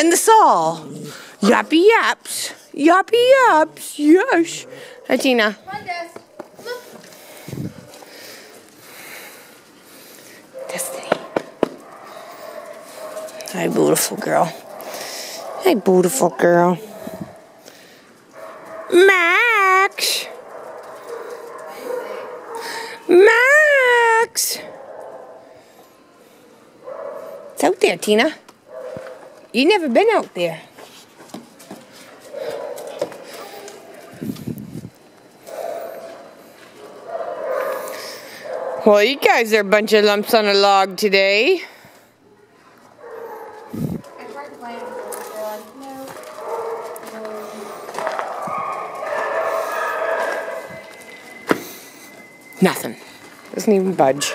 And the saw. Yappy yaps. Yappy yaps. Yes. Hi, Tina. Come on, Des. Come on. Destiny. Hi, beautiful girl. Hi, beautiful girl. Max. Max. It's out there, Tina. You never been out there. Well, you guys are a bunch of lumps on a log today. I tried playing before, they're like, no. Nothing. Doesn't even budge.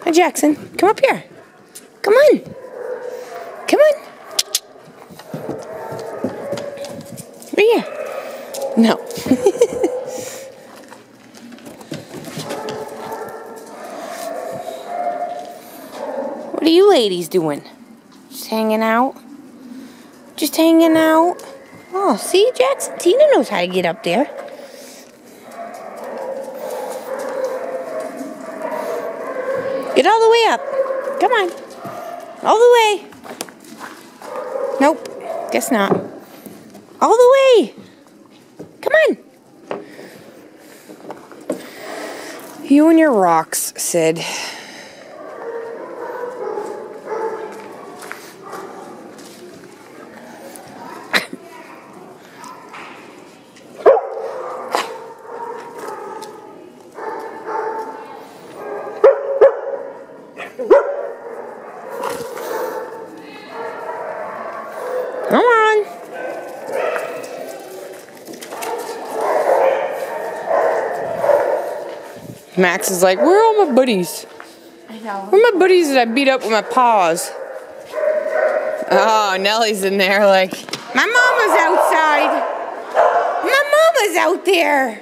Hi, Jackson. Come up here. Come on. Come on. Right here. No. What are you ladies doing? Just hanging out? Just hanging out? Oh, see, Jackson? Tina knows how to get up there. Get all the way up. Come on. All the way. Nope. Guess not. All the way. Come on. You and your rocks, Sid. Come on. Max is like, where are all my buddies? I know. Where are my buddies that I beat up with my paws? Oh, Nellie's in there like, my mama's outside. My mama's out there.